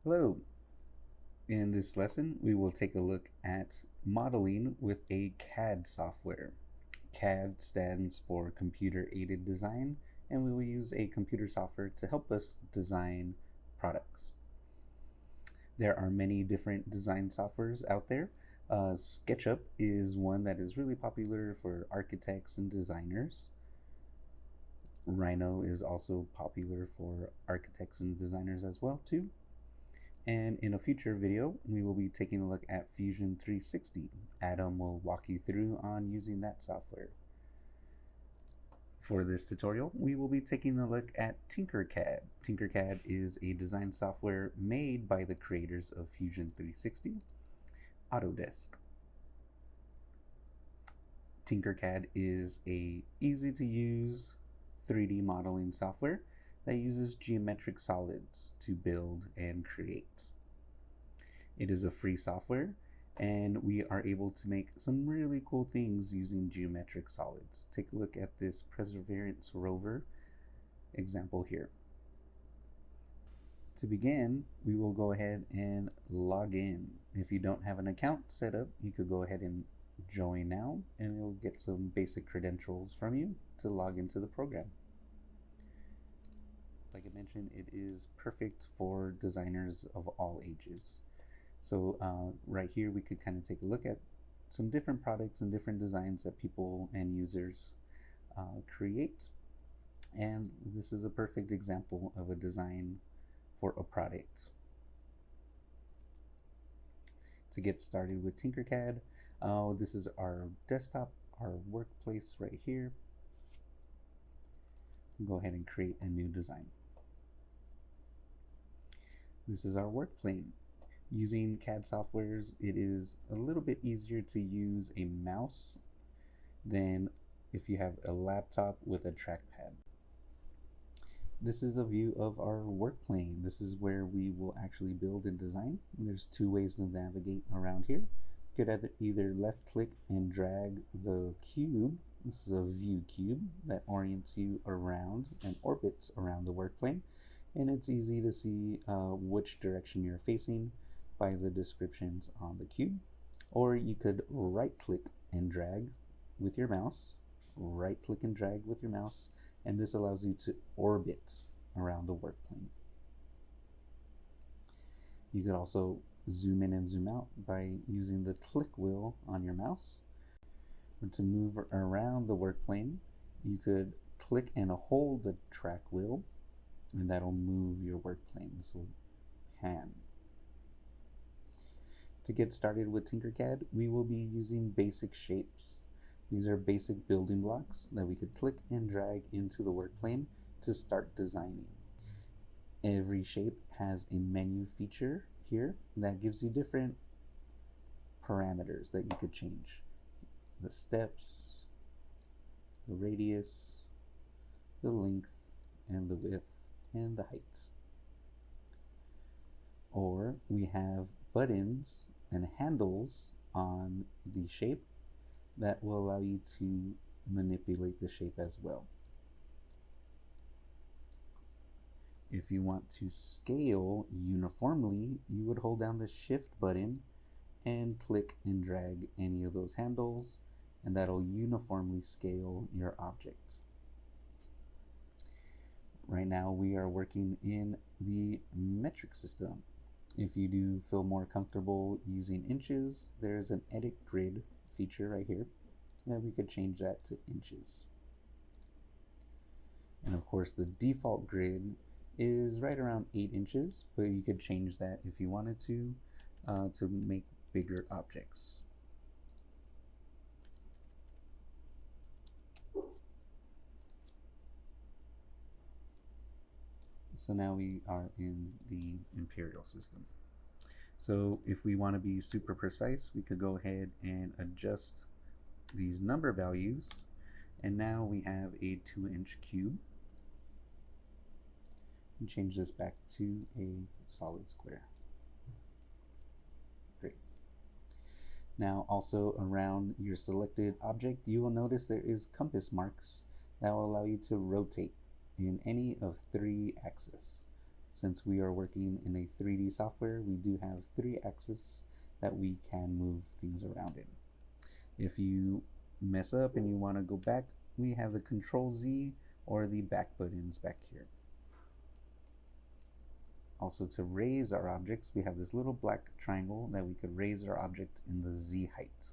Hello. In this lesson, we will take a look at modeling with a CAD software. CAD stands for Computer Aided Design, and we will use a computer software to help us design products. There are many different design softwares out there. SketchUp is one that is really popular for architects and designers. Rhino is also popular for architects and designers as well too. And in a future video, we will be taking a look at Fusion 360. Adam will walk you through on using that software. For this tutorial, we will be taking a look at Tinkercad. Tinkercad is a design software made by the creators of Fusion 360, Autodesk. Tinkercad is a easy to use 3D modeling software that uses geometric solids to build and create. It is a free software, and we are able to make some really cool things using geometric solids. Take a look at this Perseverance rover example here. To begin, we will go ahead and log in. If you don't have an account set up, you could go ahead and join now, and it'll get some basic credentials from you to log into the program. Like I mentioned, it is perfect for designers of all ages. So right here, we could kind of take a look at some different products and different designs that people and users create. And this is a perfect example of a design for a product. To get started with Tinkercad, this is our desktop, our workplace right here. Go ahead and create a new design. This is our work plane. Using CAD softwares, it is a little bit easier to use a mouse than if you have a laptop with a trackpad. This is a view of our work plane. This is where we will actually build and design. There's two ways to navigate around here. You could either left click and drag the cube. This is a view cube that orients you around and orbits around the work plane. And it's easy to see which direction you're facing by the descriptions on the cube. Or you could right click and drag with your mouse, right click and drag with your mouse, and this allows you to orbit around the work plane. You could also zoom in and zoom out by using the click wheel on your mouse. Or to move around the work plane, you could click and hold the track wheel, and that'll move your work plane. So hand. To get started with Tinkercad, we will be using basic shapes. These are basic building blocks that we could click and drag into the work plane to start designing. Every shape has a menu feature here that gives you different parameters that you could change. The steps, the radius, the length, and the width, and the height. Or we have buttons and handles on the shape that will allow you to manipulate the shape as well. If you want to scale uniformly, you would hold down the shift button and click and drag any of those handles, and that'll uniformly scale your object. Right now we are working in the metric system. If you do feel more comfortable using inches, there's an edit grid feature right here that we could change that to inches. And of course the default grid is right around 8 inches, but you could change that if you wanted to make bigger objects. So now we are in the imperial system. So if we want to be super precise, we could go ahead and adjust these number values, and now we have a 2-inch cube, and change this back to a solid square. Great. Now also around your selected object, you will notice there is compass marks that will allow you to rotate in any of 3 axes. Since we are working in a 3D software, we do have 3 axes that we can move things around in. If you mess up and you want to go back, we have the Control Z or the back buttons back here. Also, to raise our objects, we have this little black triangle that we could raise our object in the Z height.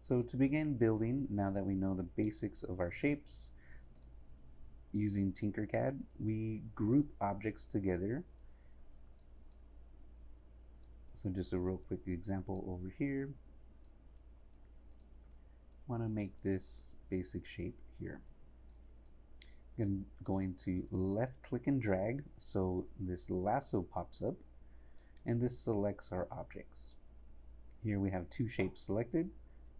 So to begin building, now that we know the basics of our shapes, using Tinkercad, we group objects together. So just a real quick example over here. I want to make this basic shape here. I'm going to left click and drag so this lasso pops up, and this selects our objects. Here we have 2 shapes selected,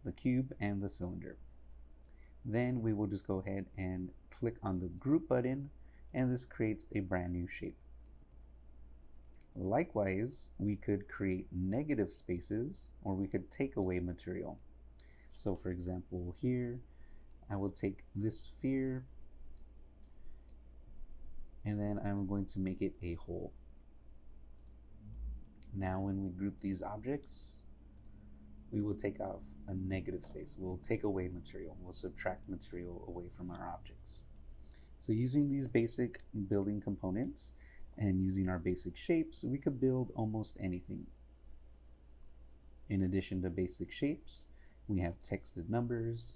the cube and the cylinder. Then we will just go ahead and click on the group button, and this creates a brand new shape. Likewise, we could create negative spaces, or we could take away material. So for example, here I will take this sphere and then I'm going to make it a hole. Now when we group these objects, we will take off a negative space. We'll take away material. We'll subtract material away from our objects. So using these basic building components and using our basic shapes, we could build almost anything. In addition to basic shapes, we have texted numbers.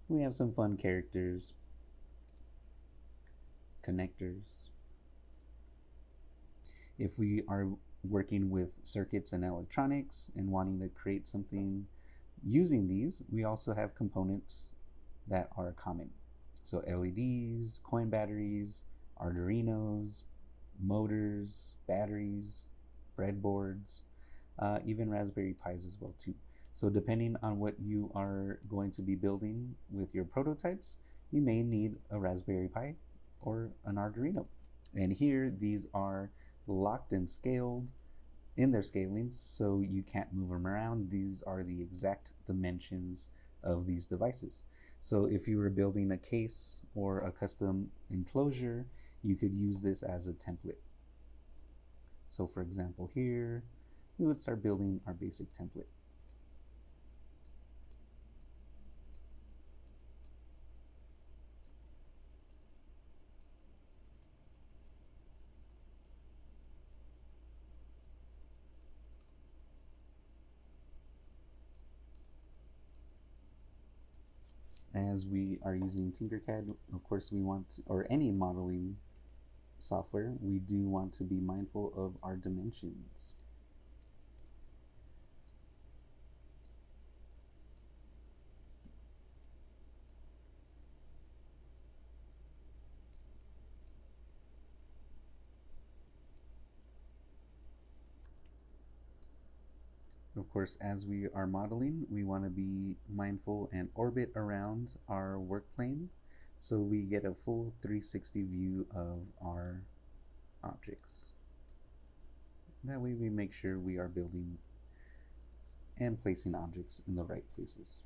We have some fun characters, connectors. If we are working with circuits and electronics and wanting to create something using these, we also have components that are common. So LEDs, coin batteries, Arduinos, motors, batteries, breadboards, even Raspberry Pis as well too. So depending on what you are going to be building with your prototypes, you may need a Raspberry Pi or an Arduino. And here these are locked and scaled in their scalings, so you can't move them around. These are the exact dimensions of these devices. So if you were building a case or a custom enclosure, you could use this as a template. So for example here, we would start building our basic template. As we are using Tinkercad, of course we want to, or any modeling software, we do want to be mindful of our dimensions. Of course, as we are modeling, we want to be mindful and orbit around our work plane so we get a full 360 view of our objects. That way we make sure we are building and placing objects in the right places.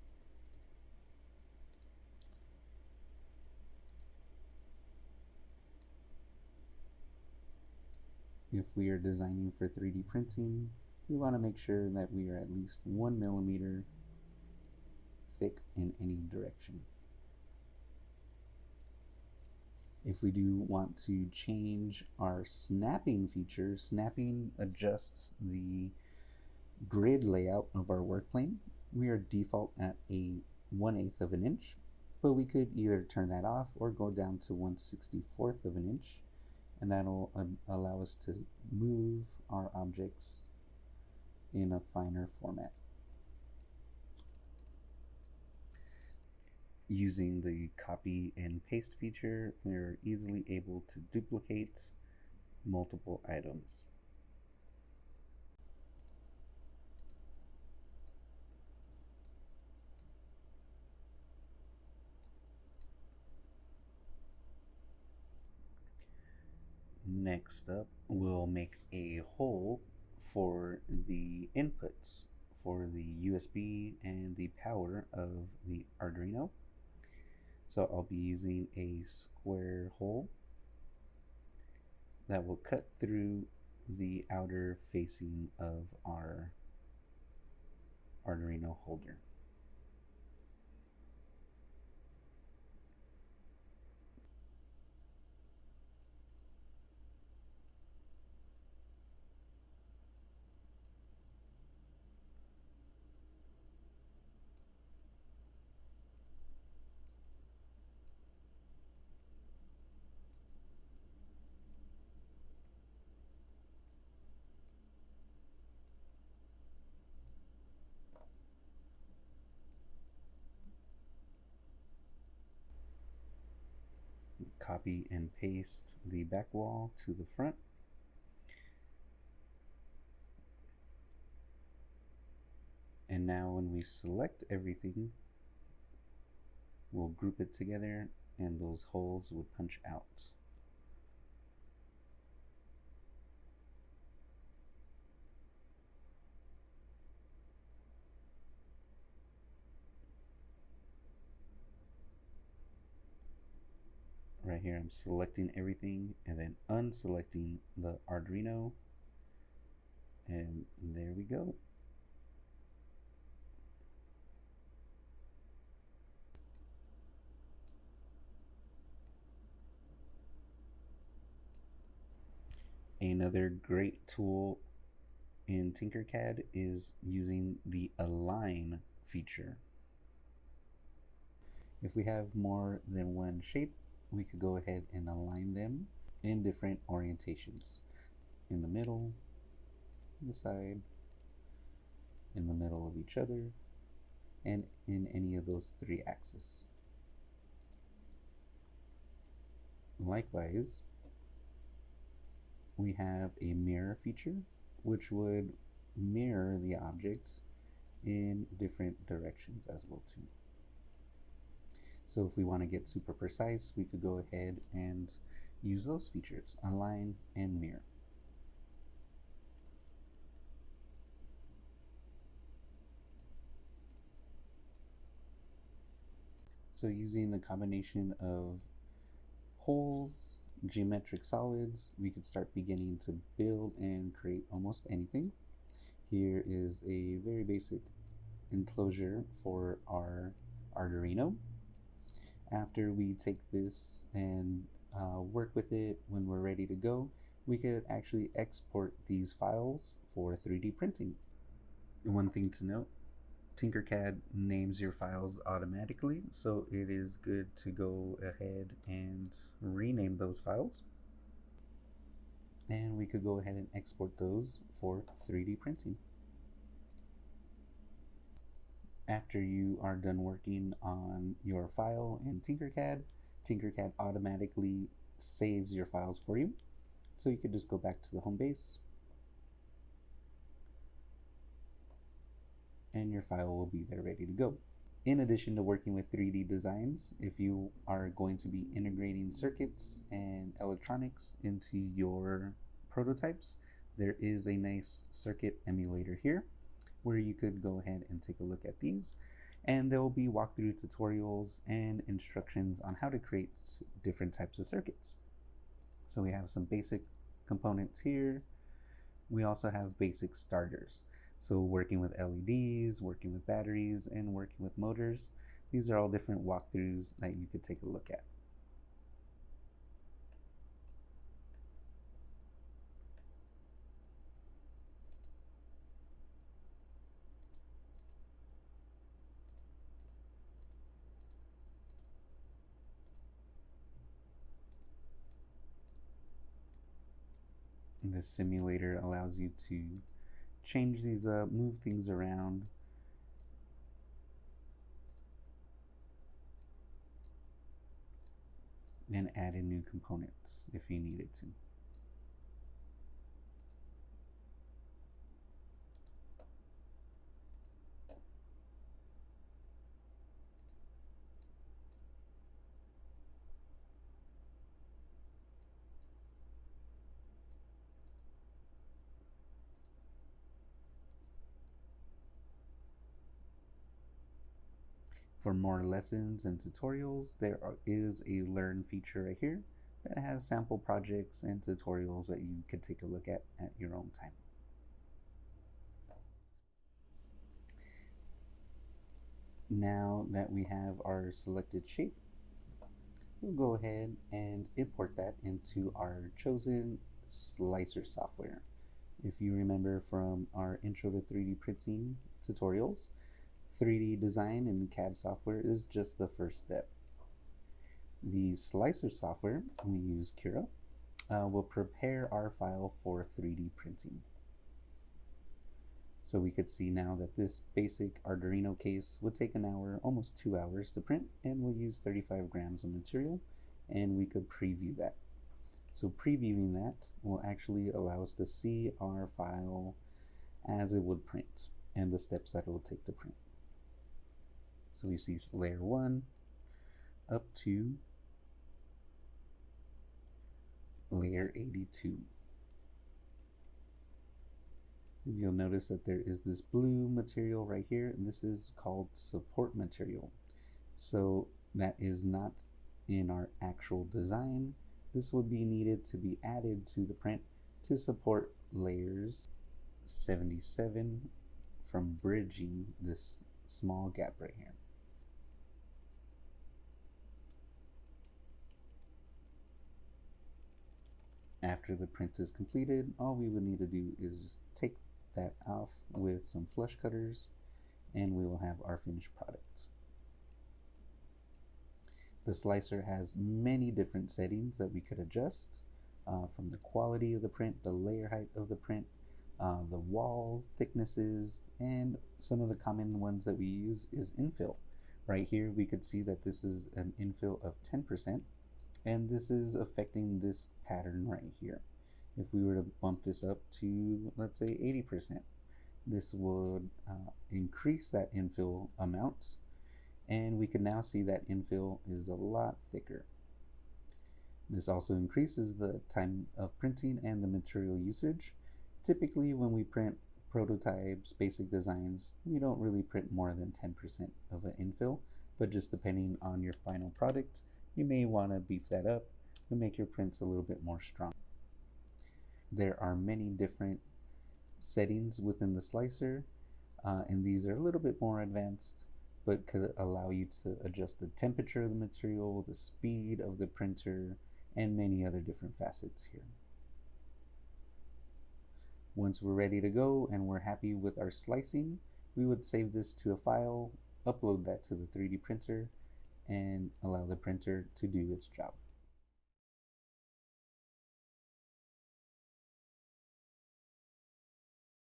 If we are designing for 3D printing, we want to make sure that we are at least 1 millimeter thick in any direction. If we do want to change our snapping feature, snapping adjusts the grid layout of our work plane. We are default at a 1/8 of an inch, but we could either turn that off or go down to 1/64 of an inch, and that'll allow us to move our objects in a finer format. Using the copy and paste feature, we're easily able to duplicate multiple items. Next up, we'll make a hole for the inputs for the USB and the power of the Arduino. So I'll be using a square hole that will cut through the outer facing of our Arduino holder. Copy and paste the back wall to the front. And now when we select everything, we'll group it together and those holes will punch out. Right here I'm selecting everything and then unselecting the Arduino, and there we go. Another great tool in Tinkercad is using the align feature. If we have more than one shape, we could go ahead and align them in different orientations. In the middle, the side, in the middle of each other, and in any of those three axes. Likewise, we have a mirror feature, which would mirror the objects in different directions as well too. So if we want to get super precise, we could go ahead and use those features, align and mirror. So using the combination of holes, geometric solids, we could start beginning to build and create almost anything. Here is a very basic enclosure for our Arduino. After we take this and work with it when we're ready to go, we could actually export these files for 3D printing. One thing to note, Tinkercad names your files automatically, so it is good to go ahead and rename those files. And we could go ahead and export those for 3D printing. After you are done working on your file in Tinkercad, Tinkercad automatically saves your files for you. So you could just go back to the home base and your file will be there ready to go. In addition to working with 3D designs, if you are going to be integrating circuits and electronics into your prototypes, there is a nice circuit emulator here where you could go ahead and take a look at these, and there will be walkthrough tutorials and instructions on how to create different types of circuits. So we have some basic components here. We also have basic starters. So working with LEDs, working with batteries, and working with motors. These are all different walkthroughs that you could take a look at. The simulator allows you to change these up, move things around, and add in new components if you needed to. For more lessons and tutorials, there is a Learn feature right here that has sample projects and tutorials that you could take a look at your own time. Now that we have our selected shape, we'll go ahead and import that into our chosen slicer software. If you remember from our Intro to 3D Printing tutorials, 3D design in CAD software is just the first step. The slicer software, we use Cura, will prepare our file for 3D printing. So we could see now that this basic Arduino case would take an hour, almost 2 hours to print, and we'll use 35 grams of material, and we could preview that. So previewing that will actually allow us to see our file as it would print and the steps that it will take to print. So we see layer 1 up to layer 82. You'll notice that there is this blue material right here, and this is called support material. So that is not in our actual design. This would be needed to be added to the print to support layers 77 from bridging this small gap right here. After the print is completed, all we would need to do is just take that off with some flush cutters, and we will have our finished product. The slicer has many different settings that we could adjust, from the quality of the print, the layer height of the print, the wall thicknesses, and some of the common ones that we use is infill. Right here we could see that this is an infill of 10%, and this is affecting this pattern right here. If we were to bump this up to, let's say, 80%, this would increase that infill amount, and we can now see that infill is a lot thicker. This also increases the time of printing and the material usage. Typically when we print prototypes, basic designs, we don't really print more than 10% of an infill, but just depending on your final product, you may want to beef that up and make your prints a little bit more strong. There are many different settings within the slicer, and these are a little bit more advanced, but could allow you to adjust the temperature of the material, the speed of the printer, and many other different facets here. Once we're ready to go and we're happy with our slicing, we would save this to a file, upload that to the 3D printer, and allow the printer to do its job.